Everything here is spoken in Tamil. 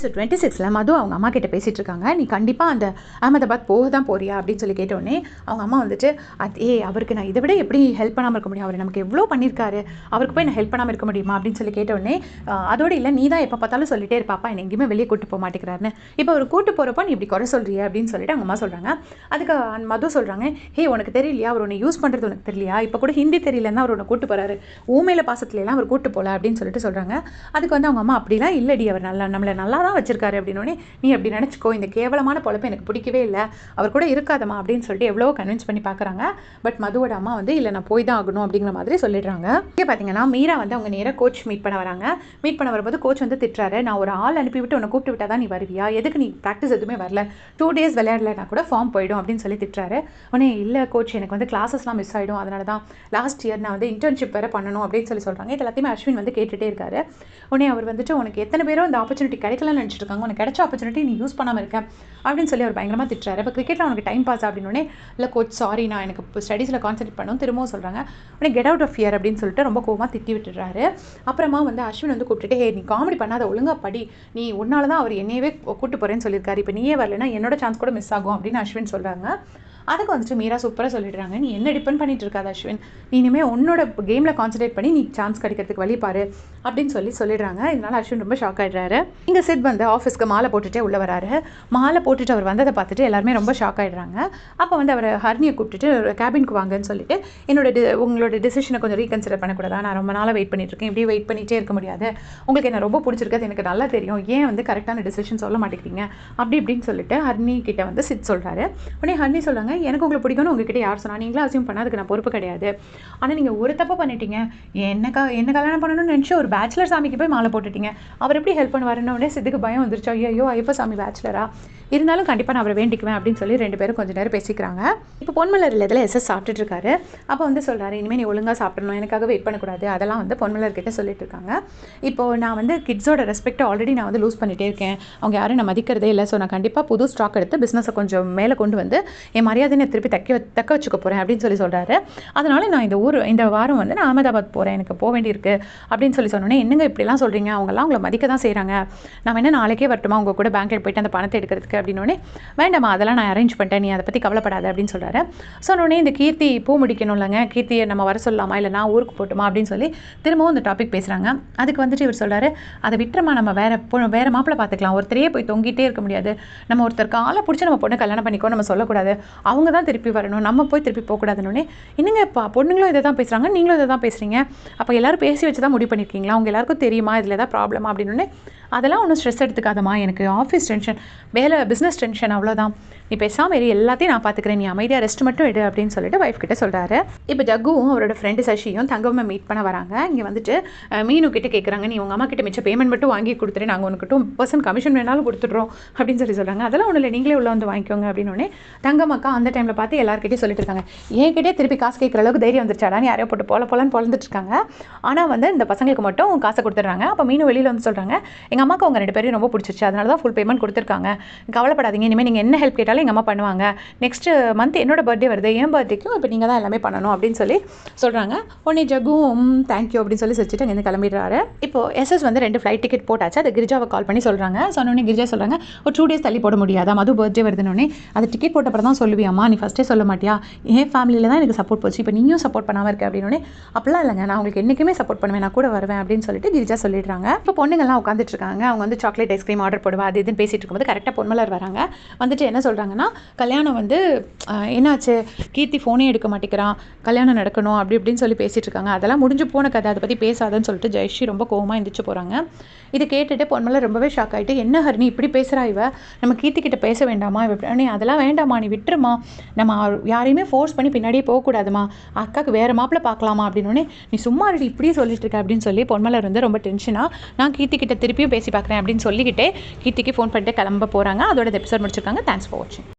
எபிசோட் 26ல் மது அவங்க அம்மா கிட்ட பேசிகிட்டு இருக்காங்க. நீ கண்டிப்பாக அந்த அகமதாபாத் போக தான் போறியா அப்படின்னு சொல்லி கேட்டோடனே அவங்க அம்மா வந்துட்டு அவருக்கு நான் இதை விட எப்படி ஹெல்ப் பண்ணாமல் இருக்க முடியும், அவர் நமக்கு எவ்வளோ பண்ணியிருக்காரு, அவருக்கு போய் நான் ஹெல்ப் பண்ணாமல் இருக்க முடியுமா அப்படின்னு சொல்லி கேட்டோடனே அதோடு இல்லை, நீ தான் எப்போ பார்த்தாலும் சொல்லிட்டே இருப்பாப்பா என்னை எங்கேயுமே வெளியே கூட்டு போக மாட்டேங்கிறாருன்னு, இப்போ அவர் கூட்டு போகிறப்போ நீ இப்படி குறை சொல்றிய அப்படின்னு சொல்லிட்டு அவங்க அம்மா சொல்கிறாங்க. அதுக்கு மது சொல்கிறாங்க, உனக்கு தெரியலையா, அவர் உன்னை யூஸ் பண்ணுறது உனக்கு தெரியலையா, இப்போ கூட ஹிந்தி தெரியலன்னா அவர் உன்னை கூட்டு போகிறாரு, ஊமையில பாசத்துலாம் அவர் கூட்டு போகல அப்படின்னு சொல்லிட்டு சொல்கிறாங்க. அதுக்கு வந்து அவங்க அம்மா அப்படிலாம் இல்லடி, அவர் நம்மளை நல்லா தான் வச்சிருக்காரு அப்படின்னோடனே நீ அப்படி நினச்சிக்கோ, இந்த கேவலமான பொழப்பு எனக்கு பிடிக்கவே இல்லை, அவர் கூட இருக்காதம்மா அப்படின்னு சொல்லிட்டு எவ்வளோ கன்வின்ஸ் பண்ணி பார்க்குறாங்க. பட் மதுவோட அம்மா வந்து இல்லை நான் போய் தான் ஆகணும் அப்படிங்கிற மாதிரி சொல்லிடுறாங்க. இங்கே பார்த்தீங்கன்னா மீரா வந்து அவங்க நேராக கோச் மீட் பண்ண வராங்க. மீட் பண்ண வரும்போது கோச் வந்து திட்டுறாரு, நான் ஒரு ஆள் அனுப்பிவிட்டு உன்னை கூப்பிட்டு விட்டா தான் நீ வருவியா, எதுக்கு நீ ப்ராக்டிஸ் எதுவுமே வரல, 2 days விளையாடலைன்னா கூட ஃபார்ம் போயிடும் அப்படின்னு சொல்லி திட்டுறாரு. உடனே இல்லை கோச் எனக்கு வந்து கிளாஸஸ்லாம் மிஸ் ஆகிடும், அதனால தான் லாஸ்ட் இயர் நான் வந்து இன்டர்ன்ஷிப் வேறு பண்ணணும் அப்படின்னு சொல்லி சொல்கிறாங்க. இது எல்லாத்தையுமே அஸ்வின் வந்து கேட்டுகிட்டே இருக்காரு. உடனே அவர் வந்துட்டு உனக்கு எத்தனை பேரோ இந்த ஆப்பர்ச்சுனிட்டி கிடைக்கலன்னு நினச்சிட்டு இருக்காங்க, உனக்கு கிடைச்ச ஆப்பர்ச்சுனிட்டி நீ யூஸ் பண்ணாமல் இருக்க அப்படின்னு சொல்லி அவர் பயங்கரமாக திட்டுறாரு. இப்போ கிரிக்கெட்டில் உனக்கு டைம் பாஸ் அப்படின்னே இல்லை கோச் சாரி நான் எனக்கு இப்போ ஸ்டடீஸில் கான்சென்ட்ரேட் பண்ணணும் திரும்பவும் சொல்கிறாங்க. உடனே கெட் அவுட் ஆஃப் ஹியர் அப்படின்னு சொல்லிட்டு ரொம்ப கோவமாக திட்டி விட்டுறாரு. அப்புறமா வந்து அஸ்வின் வந்து கூப்பிட்டுட்டு நீ காமெடி பண்ணாத, ஒழுங்காக படி, நீ உன்னால தான் அவர் என்னையவே கூட்டு போகிறேன்னு சொல்லியிருக்காரு, இப்போ நீயே வரலன்னா என்னோட சான்ஸ் கூட மிஸ் ஆகும் அப்படின்னு அஸ்வின் சொல்கிறாங்க. அதுக்கு வந்துட்டு மீரா சூப்பராக சொல்லிடுறாங்க, நீ என்ன டிபெண்ட் பண்ணிட்டு இருக்காது அஸ்வின், நீ இனிமேல் உன்னோட கேமில் கான்சன்ட்ரேட் பண்ணி நீ சான்ஸ் கிடைக்கிறதுக்கு வழி பாரு அப்படின்னு சொல்லிடுறாங்க. இதனால அஸ்வின் ரொம்ப ஷாக் ஆகிடுறாரு. இங்கே சித் வந்து ஆஃபீஸ்க்கு மாலை போட்டுகிட்டே உள்ளே வராரு. மாலை போட்டுட்டு அவர் வந்ததை பார்த்துட்டு எல்லாருமே ரொம்ப ஷாக் ஆகிடுறாங்க. அப்போ வந்து அவர் ஹர்னியை கூப்பிட்டுட்டு கேபினுக்கு வாங்கன்னு சொல்லிட்டு உங்களோட டிசிஷனை கொஞ்சம் ரீகன்சிடர் பண்ணக்கூடாதா, நான் ரொம்ப நாளாக வெயிட் பண்ணிட்டு இருக்கேன், இப்படி வெயிட் பண்ணிகிட்டே இருக்க முடியாது, உங்களுக்கு என்ன ரொம்ப பிடிச்சிருக்கிறது எனக்கு நல்லா தெரியும், ஏன் வந்து கரெக்டான டிசிஷன் சொல்ல மாட்டேங்கிறீங்க அப்படி இப்படின்னு சொல்லிட்டு ஹர்னி கிட்ட வந்து சித் சொல்கிறாரு. உடனே ஹர்னி சொல்கிறாங்க, எனக்கு உங்களுக்கு பிடிக்கும்னு உங்ககிட்ட யார் சொன்னா, நீங்களே அசியூம் பண்ண அதுக்கு நான் பொறுப்பு கிடையாது, ஆனால் நீங்கள் ஒரு தப்பு பண்ணிட்டீங்க, என்ன கல்யாணம் பண்ணணும்னு நினச்சி ஒரு பேச்சுலர் சாமிக்கு போய் மாலை போட்டுட்டீங்க, அவர் எப்படி ஹெல்ப் பண்ணுவாருன்னு உடனே சித்துக்கு பயம் வந்துருச்சு, ஐயோ ஐயப்ப சாமி பேச்சுலரா இருந்தாலும் கண்டிப்பாக நான் அவரை வேண்டிக்குவேன் அப்படின்னு சொல்லி 2 பேரும் கொஞ்சம் நேரம் பேசிக்கிறாங்க. இப்போ பொன்மலர் இதில் எஸ்எஸ் சாப்பிட்டுட்டு இருக்காரு. அப்போ வந்து சொல்கிறாரு, இனிமேல் நீ ஒழுங்காக சாப்பிடணும், எனக்காக வெயிட் பண்ணக்கூடாது, அதெல்லாம் வந்து பொன்மலர்கிட்ட சொல்லிட்டு இருக்காங்க. இப்போது நான் வந்து கிட்ஸோட ரெஸ்பெக்ட்டை ஆல்ரெடி நான் வந்து லூஸ் பண்ணிகிட்டே இருக்கேன், அவங்க யாரும் நான் மதிக்கிறதே இல்லை, ஸோ நான் கண்டிப்பாக புது ஸ்டாக் எடுத்து பிஸ்னஸை கொஞ்சம் மேலே கொண்டு வந்து என் மரியாதையை நான் திருப்பி தக்க வச்சுக்க போகிறேன் அப்படின்னு சொல்லி சொல்கிறாரு. அதனால் நான் இந்த வாரம் வந்து நான் அகமதாபாத் போகிறேன், எனக்கு போக வேண்டியிருக்கு அப்படின்னு சொல்லி சொன்னோன்னே, என்னங்க இப்படிலாம் சொல்கிறீங்க, அவங்களாம் உங்களை மதிக்க தான் செய்கிறாங்க, நான் என்ன நாளைக்கே வரட்டுமா உங்கள் கூட பேங்க்கில் போயிட்டு அந்த பணத்தை எடுக்கிறதுக்கு அப்படின்னோடனே, வேண்டாமா அதெல்லாம் நான் அரேஞ்ச் பண்ணிட்டேன், நீ அதை பற்றி கவலைப்படாத அப்படின்னு சொல்கிறாரு. சொன்னோடனே இந்த கீர்த்தி பூ முடிக்கணும் இல்லைங்க, கீர்த்தியை நம்ம வர சொல்லலாமா, இல்லை நான் ஊருக்கு போட்டுமா அப்படின்னு சொல்லி திரும்பவும் இந்த டாபிக் பேசுகிறாங்க. அதுக்கு வந்துட்டு இவர் சொல்கிறாரு, அதை விட்டுறமா, நம்ம வேறு மாப்பிள்ளை பார்த்துக்கலாம், ஒருத்தரையே போய் தொங்கிட்டே இருக்க முடியாது, நம்ம ஒருத்தர் காலை பிடிச்சி நம்ம பொண்ணு கல்யாணம் பண்ணிக்கோ நம்ம சொல்லக்கூடாது, அவங்க தான் திருப்பி வரணும், நம்ம போய் திருப்பி போகக்கூடாதுன்னொன்னே, என்னங்க இப்போ பொண்ணுங்களும் இதை தான் பேசுகிறாங்க, நீங்களும் இதை தான் பேசுகிறீங்க, அப்போ எல்லோரும் பேசி வச்சு தான் முடிவு பண்ணியிருக்கீங்களா, அவங்க எல்லாருக்கும் தெரியுமா இதில் ஏதாவது ப்ராப்ளமா அப்படின்னு, அதெல்லாம் ஒன்றும் ஸ்ட்ரெஸ் எடுத்துக்காதமா, எனக்கு ஆஃபீஸ் டென்ஷன், பிஸ்னஸ் டென்ஷன், அவ்வளோதான், நீ பேசாமல் எல்லாத்தையும் நான் பார்த்துக்கிறேன், நீ அமைதியாக ரெஸ்ட் மட்டும் எடு அப்படின்னு சொல்லிட்டு ஒய்ஃப் கிட்ட சொல்கிறாரு. இப்போ ஜக்குவும் அவரோட ஃப்ரெண்டு சஷியும் தங்கம்மை மீட் பண்ண வராங்க. இங்கே வந்துட்டு மீனு கிட்ட கேட்குறாங்க, நீ உங்கள் அம்மா கிட்ட மிச்சம் பேமெண்ட் மட்டும் வாங்கி கொடுத்துரு, நாங்கள் உனக்கு 2% கமிஷன் வேணாலும் கொடுத்துட்றோம் அப்படின்னு சொல்லி சொல்கிறாங்க. அதெல்லாம் ஒன்றும் இல்லை, நீங்களே உள்ள வந்து வாங்கிக்கோங்க அப்படின்னு தங்கம்மாக்கா அந்த டைமில் பார்த்து எல்லாருக்கிட்டே சொல்லிட்டு இருக்காங்க, என்கிட்டே திருப்பி காசு கேட்குற அளவுக்கு தைரியம் வந்துருச்சாடான்னு யாரையோ போட்டு போலன்னு பொழந்துட்டு இருக்காங்க. ஆனால் வந்து இந்த பசங்களுக்கு மட்டும் காசை கொடுத்துட்றாங்க. அப்போ மீனு வெளியில் வந்து சொல்கிறாங்க, எங்கள் அம்மாவுக்கு அவங்க 2 பேரையும் ரொம்ப பிடிச்சிருச்சு, அதனால தான் ஃபுல் பேமெண்ட் கொடுத்துருக்காங்க, கவலைப்படாதீங்க, இனிமேல் நீங்கள் என்ன ஹெல்ப் கேட்டாலும் எங்கள் அம்மா பண்ணுவாங்க, நெக்ஸ்ட் மந்த் என்னோட பர்த்டே வருது, என் பர்த்டேக்கும் இப்போ நீங்கள் தான் எல்லாமே பண்ணணும் அப்படின்னு சொல்லி சொல்கிறாங்க. உடனே ஜக்கும் தேங்க்யூ அப்படின்னு சொல்லி வச்சுட்டு அங்கேருந்து கிளம்பிடுறாரு. இப்போ எஸ்எஸ் வந்து 2 ஃப்ளைட் டிக்கெட் போட்டாச்சு, அது கிரிஜாவை கால் பண்ணி சொல்கிறாங்க. சொன்னோடனே கிரிஜா சொல்கிறாங்க, ஒரு 2 days தள்ளி போட முடியாதா, மது பர்த்டே வருதுன்னொடனே, அது டிக்கெட் போட்டப்பறம் தான் சொல்லுவியாம்மா, நீ ஃபஸ்ட்டே சொல்ல மாட்டியா, என் ஃபேமிலியில் தான் எனக்கு சப்போர்ட் போச்சு, இப்போ நீயும் சப்போர்ட் பண்ணாமல் இருக்க அப்படின்னே, அப்படிலாம் இல்லைங்க, நான் உங்களுக்கு என்றைக்குமே சப்போர்ட் பண்ணுவேன், நான் கூட வருவேன் அப்படின்னு சொல்லிட்டு கிரிஜா சொல்லிடுறாங்க. இப்போ பொண்ணுங்கள்லாம் உட்காந்துட்டு இருக்காங்க, அவங்க வந்து சாக்லேட் ஐஸ்கிரீம் ஆர்டர் போடுவா அது இதுன்னு பேசிட்டு இருக்கும்போது கரெக்டாக பொன்மலர் வராங்க. வந்துட்டு என்ன சொல்கிறாங்கன்னா, கல்யாணம் வந்து என்னாச்சு, கீர்த்தி ஃபோனே எடுக்க மாட்டேங்கிறான், கல்யாணம் நடக்கணும் அப்படி இப்படின்னு சொல்லி பேசிகிட்டு இருக்காங்க, அதெல்லாம் முடிஞ்சு போன கதை, அதை பற்றி பேசாதன்னு சொல்லிட்டு ஜெயஸ்ரீ ரொம்ப கோவமாக எந்திரிச்சு போகிறாங்க. இதை கேட்டுட்டு பொன்மலர் ரொம்பவே ஷாக் ஆகிட்டு, என்ன ஹரிணி இப்படி பேசுகிறா, நம்ம கீர்த்தி கிட்ட பேச வேண்டாமா, நீ அதெல்லாம் வேண்டாமா, நீ விட்டுருமா, நம்ம யாரையுமே ஃபோர்ஸ் பண்ணி பின்னாடியே போகக்கூடாதுமா, அக்காவுக்கு வேறு மாப்பிள்ளை பார்க்கலாமா அப்படின்னோடனே, நீ சும்மா இப்படியே சொல்லிட்டு இருக்க அப்படின்னு சொல்லி பொன்மலர் வந்து ரொம்ப டென்ஷனாக, நான் கீர்த்தி கிட்ட திருப்பியும் பேசி பார்க்குறேன் அப்படின்னு சொல்லிக்கிட்டே கீர்த்திக்கு ஃபோன் பண்ணிட்டு கிளம்ப போகிறாங்க. அதோட எபிசோட் முடிச்சிருக்காங்க. தேங்க்ஸ் ஃபார் வாட்சிங்.